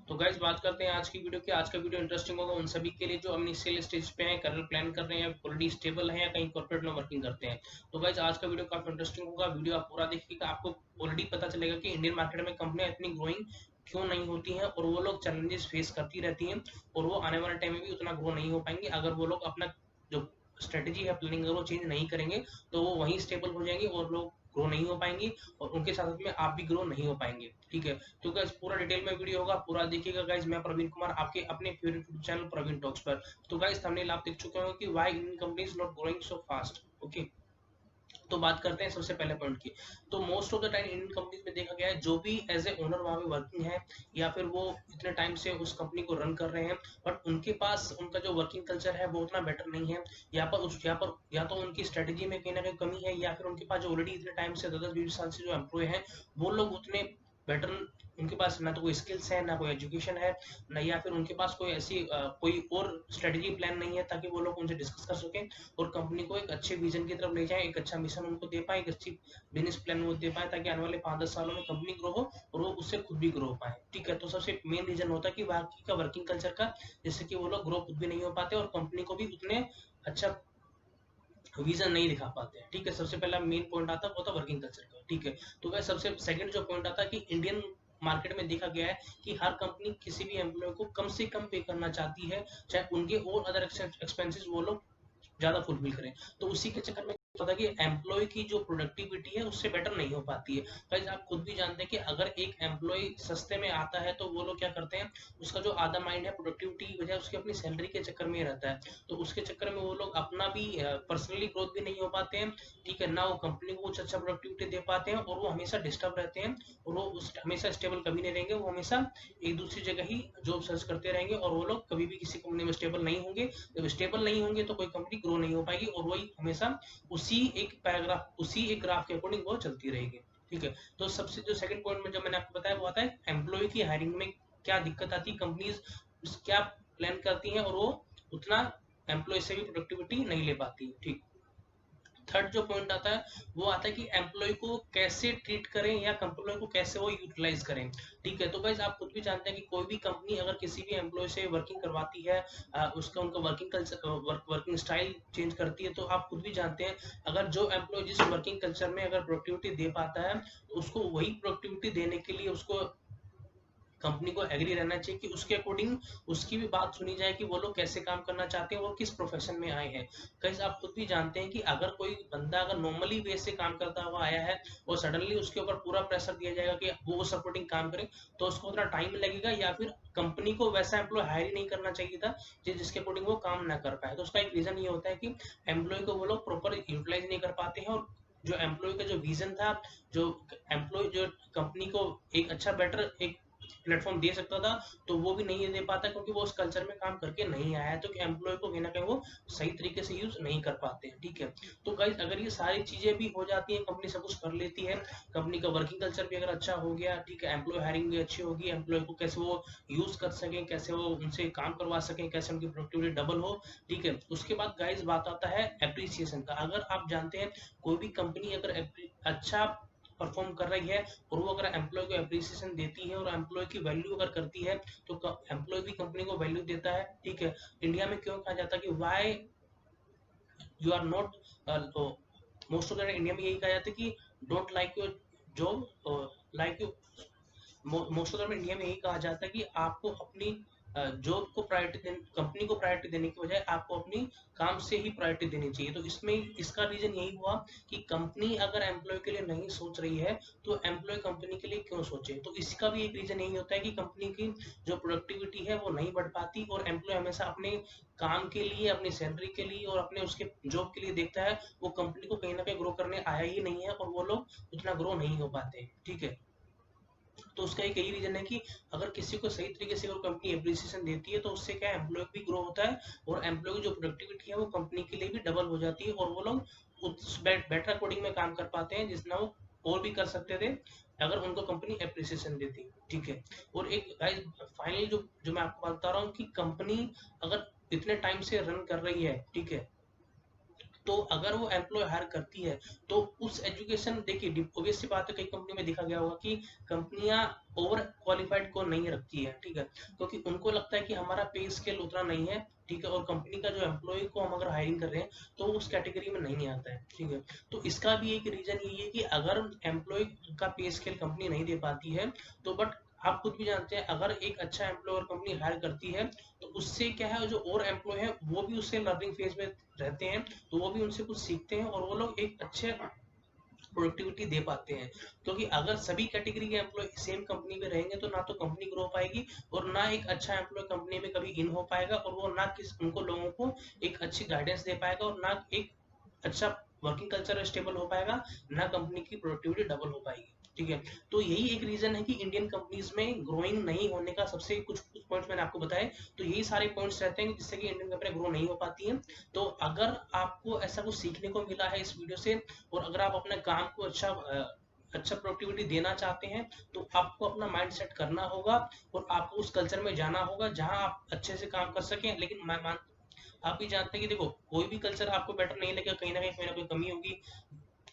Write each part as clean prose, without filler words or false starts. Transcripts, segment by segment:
तो गाइस बात करते हैं आज की वीडियो की। आज का वीडियो इंटरेस्टिंग होगा उन सभी के लिए जो इनिशियल स्टेज पे हैं, करियर प्लान कर रहे हैं, ऑलरेडी स्टेबल हैं या कहीं कॉर्पोरेट में वर्किंग करते हैं। तो गाइस आज का वीडियो काफी इंटरेस्टिंग होगा, वीडियो आप पूरा देखिएगा। आपको ऑलरेडी पता चलेगा कि इंडियन मार्केट में कंपनियां इतनी ग्रोइंग क्यों नहीं होती हैं और वो लोग चैलेंजेस फेस करती रहती हैं और वो आने वाले टाइम में भी उतना ग्रो नहीं हो पाएंगे अगर वो लोग अपना जो स्ट्रेटेजी है, प्लानिंग, अगर वो चेंज नहीं करेंगे तो वो वहीं स्टेबल हो जाएंगे और लोग ग्रो नहीं हो पाएंगे और उनके साथ में आप भी ग्रो नहीं हो पाएंगे। ठीक है, तो गाइस पूरा डिटेल में वीडियो होगा, पूरा देखिएगा गाइस। मैं प्रवीण कुमार, आपके अपने favourite YouTube channel Praveen talks पर। तो गाइस थंबनेल आप देख चुके होंगे कि why Indian companies not growing so fast. Okay, तो बात करते हैं सबसे पहले पॉइंट की। तो most of the time Indian companies में देखा गया है जो भी एज ए ओनर वहां पे वर्किंग है या फिर वो इतने टाइम से उस कंपनी को रन कर रहे हैं, बट उनके पास उनका जो वर्किंग कल्चर है वो उतना बेटर नहीं है। यहाँ पर या तो उनकी स्ट्रेटेजी में कहीं ना कहीं कमी है या फिर उनके पास जो ऑलरेडी इतने टाइम से 10-20 साल से जो एम्प्लॉय हैं वो लोग उतने बेटर, उनके पास ना तो कोई स्किल्स है ना कोई एजुकेशन है, ना या फिर उनके पास कोई ऐसी कोई और स्ट्रेटेजी प्लान नहीं है ताकि वो लोग उनसे डिस्कस कर सकें और कंपनी को एक अच्छे विजन की तरफ ले जाए, एक अच्छा मिशन उनको दे पाए, एक अच्छी बिजनेस प्लान वो दे पाए ताकि आने वाले 5-10 सालों में कंपनी ग्रो हो और वो उससे खुद भी ग्रो हो पाए। ठीक है, तो सबसे मेन रीजन होता है कि बाकी का वर्किंग कल्चर का, जिससे कि वो लोग ग्रो खुद भी नहीं हो पाते और कंपनी को भी उतने अच्छा विजन नहीं दिखा पाते हैं। ठीक है, सबसे पहला मेन पॉइंट आता है वो था वर्किंग कल्चर का। ठीक है, तो वह सबसे सेकंड जो पॉइंट आता है कि इंडियन मार्केट में देखा गया है कि हर कंपनी किसी भी एम्प्लॉय को कम से कम पे करना चाहती है, चाहे उनके और अदर एक्सपेंसेस वो लोग ज्यादा फुलफिल करें। तो उसी के चक्कर में पता कि एम्प्लॉय की जो प्रोडक्टिविटी है उससे बेटर नहीं हो पाती है। गाइस आप खुद भी जानते हैं कि अगर एक एम्प्लॉय सस्ते में आता है तो वो लोग क्या करते हैं, उसका जो आधा माइंड है प्रोडक्टिविटी की बजाय उसकी अपनी सैलरी के चक्कर में ही रहता है। तो उसके चक्कर में वो लोग अपना भी पर्सनली ग्रोथ भी नहीं हो पाते हैं। ठीक है ना, वो कंपनी को कुछ अच्छा प्रोडक्टिविटी दे पाते हैं और वो हमेशा डिस्टर्ब रहते हैं और वो हमेशा स्टेबल कभी नहीं रहेंगे। वो हमेशा एक दूसरी जगह ही जॉब सर्च करते रहेंगे और वो लोग कभी भी किसी कंपनी में स्टेबल नहीं होंगे। जब स्टेबल नहीं होंगे तो कोई कंपनी ग्रो नहीं हो पाएगी और वही हमेशा उसी एक पैराग्राफ, उसी एक ग्राफ के अकॉर्डिंग वो चलती रहेगी। ठीक है, तो सबसे जो सेकंड पॉइंट में जो मैंने आपको बताया वो आता है एम्प्लॉय की हायरिंग में क्या दिक्कत आती है, कंपनीज क्या प्लान करती हैं और वो उतना एम्प्लॉय से भी प्रोडक्टिविटी नहीं ले पाती। ठीक, थर्ड जो पॉइंट आता है वो आता है कि एम्प्लॉय को कैसे ट्रीट करें या एम्प्लॉय को कैसे वो यूटिलाइज करें। ठीक है, तो गाइस आप खुद भी जानते हैं कि कोई भी कंपनी अगर किसी भी एम्प्लॉय से वर्किंग करवाती है, उसका उनका working culture, working style change करती है, तो आप खुद भी जानते हैं अगर जो एम्प्लॉय जिस वर्किंग कल्चर में अगर प्रोडक्टिविटी दे पाता है तो उसको वही प्रोडक्टिविटी देने के लिए उसको कंपनी को एग्री रहना चाहिए कि उसके अकॉर्डिंग उसकी भी बात सुनी जाए कि वो लोग कैसे काम करना चाहते हैं और किस प्रोफेशन में आए हैं। कहीं आप खुद भी जानते हैं कि अगर कोई बंदा अगर नॉर्मली वे से काम करता हुआ आया है और सडनली उसके ऊपर पूरा प्रेशर दिया जाएगा कि वो उस सपोर्टिंग काम करे, तो उसको उतना टाइम लगेगा या फिर कंपनी को वैसा एम्प्लॉय हायर ही नहीं करना चाहिए था जिसके अकॉर्डिंग वो काम ना कर पाए। तो उसका एक रीजन ये होता है कि एम्प्लॉय को वो लोग प्रॉपर यूटिलाइज नहीं कर पाते हैं और जो एम्प्लॉय का जो विजन था, जो एम्प्लॉय जो कंपनी को एक अच्छा बेटर एक प्लेटफॉर्म दे सकता था, तो वो भी नहीं दे पाता क्योंकि वो उस कल्चर में काम करके नहीं आया है। तो एम्प्लॉय को कहीं ना कहीं वो सही तरीके से यूज नहीं कर पाते हैं। ठीक है, तो गाइस अगर ये सारी चीजें भी हो जाती है, कंपनी सब कुछ कर लेती है, कंपनी का वर्किंग कल्चर भी अगर अच्छा हो गया, ठीक है, एम्प्लॉय हायरिंग भी अच्छी होगी, एम्प्लॉय को कैसे वो यूज कर सकें, कैसे वो उनसे काम करवा सकें, कैसे उनकी प्रोडक्टिविटी डबल हो। ठीक है, उसके बाद गाइस बात आता है एप्रिसिएशन का। अगर आप जानते हैं कोई भी कंपनी अगर अच्छा परफॉर्म कर रही है और वो अगर एम्प्लॉय को अप्रिसिएशन देती है और एम्प्लॉय की वैल्यू अगर करती है तो एम्प्लॉय भी कंपनी को वैल्यू देता है। ठीक है, इंडिया में क्यों कहा जाता है कि why you are not, most of the India में यही कहा जाता है कि don't like your job like you, most of the India में यही कहा जाता है कि आपको अपनी जॉब को प्रायोरिटी देने, कंपनी को प्रायोरिटी देने की बजाय आपको अपनी काम से ही प्रायोरिटी देनी चाहिए। तो इसमें इसका रीजन यही हुआ कि कंपनी अगर एम्प्लॉय के लिए नहीं सोच रही है तो एम्प्लॉय कंपनी के लिए क्यों सोचे। तो इसका भी एक रीजन यही होता है कि कंपनी की जो प्रोडक्टिविटी है वो नहीं बढ़ पाती और एम्प्लॉय हमेशा अपने काम के लिए, अपनी सैलरी के लिए और अपने उसके जॉब के लिए देखता है, वो कंपनी को कहीं ना कहीं ग्रो करने आया ही नहीं है और वो लोग उतना ग्रो नहीं हो पाते। ठीक है, तो उसका एक यही रीजन है कि अगर किसी को सही तरीके से अगर कंपनी एप्रिसिएशन देती है तो उससे क्या एम्प्लॉय भी ग्रो होता है और एम्प्लॉय की जो प्रोडक्टिविटी है वो कंपनी के लिए भी डबल हो जाती है और वो लोग उस बेटर अकॉर्डिंग में काम कर पाते हैं जितना वो और भी कर सकते थे अगर उनको कंपनी एप्रिसिएशन देती। ठीक है, और एक गाइस फाइनली जो जो मैं आपको बता रहा हूँ कि कंपनी अगर इतने टाइम से रन कर रही है, ठीक है, तो अगर वो एम्प्लॉय हायर करती है तो उस एजुकेशन, देखिए ऑब्वियस सी बात है, कई कंपनी में देखा गया होगा कि कंपनियां ओवर क्वालिफाइड को नहीं रखती है, ठीक है, क्योंकि उनको लगता है कि हमारा पे स्केल उतना नहीं है, ठीक है, और कंपनी का जो एम्प्लॉय को हम अगर हायरिंग कर रहे हैं तो उस कैटेगरी में नहीं आता है, ठीक है। तो इसका भी एक रीजन यही है कि अगर एम्प्लॉय का पे स्केल कंपनी नहीं दे पाती है तो बट आप खुद भी जानते हैं, अगर एक अच्छा एम्प्लॉयर कंपनी हायर करती है तो उससे क्या है, जो और एम्प्लॉय है वो भी उससे लर्निंग फेज में रहते हैं, तो वो भी उनसे कुछ सीखते हैं और वो लोग एक अच्छे प्रोडक्टिविटी दे पाते हैं। क्योंकि अगर सभी कैटेगरी के एम्प्लॉय सेम कंपनी में रहेंगे तो ना तो कंपनी ग्रो पाएगी और ना एक अच्छा एम्प्लॉय कंपनी में कभी इन हो पाएगा, और वो ना किस उनको लोगों को एक अच्छी गाइडेंस दे पाएगा, और ना एक अच्छा वर्किंग कल्चर स्टेबल हो पाएगा, ना कंपनी की प्रोडक्टिविटी डबल हो पाएगी, ठीक है। तो यही एक रीजन है कि इंडियन कंपनीज में ग्रोइंग नहीं होने का, सबसे कुछ कुछ पॉइंट्स मैंने आपको बताए, तो यही सारे पॉइंट्स रहते हैं जिससे कि इंडियन कंपनी ग्रो नहीं हो पाती है। तो अगर आपको ऐसा कुछ सीखने को मिला है इस वीडियो से, और अगर आप अपने काम को अच्छा प्रोडक्टिविटी देना चाहते हैं, तो आपको अपना माइंड सेट करना होगा और आपको उस कल्चर में जाना होगा जहां आप अच्छे से काम कर सकें। लेकिन मैं मान आप भी जानते हैं कि देखो, कोई भी कल्चर आपको बेटर नहीं लगेगा, कहीं ना कहीं कोई ना कोई कमी होगी,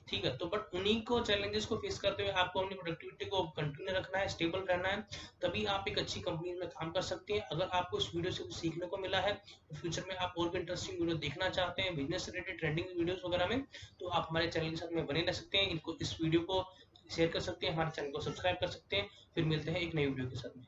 ठीक है। तो बट उन्हीं को चैलेंजेस को फेस करते हुए आपको अपनी प्रोडक्टिविटी को कंटिन्यू रखना है, स्टेबल रहना है, तभी आप एक अच्छी कंपनी में काम कर सकते हैं। अगर आपको इस वीडियो से कुछ सीखने को मिला है, तो फ्यूचर में आप और भी इंटरेस्टिंग वीडियो देखना चाहते हैं बिजनेस रिलेटेड ट्रेंडिंग वीडियोस वगैरह में, तो आप हमारे चैनल के साथ में बने रह सकते हैं। इनको इस वीडियो को शेयर कर सकते हैं, हमारे चैनल को सब्सक्राइब कर सकते हैं। फिर मिलते हैं एक नई वीडियो के साथ में।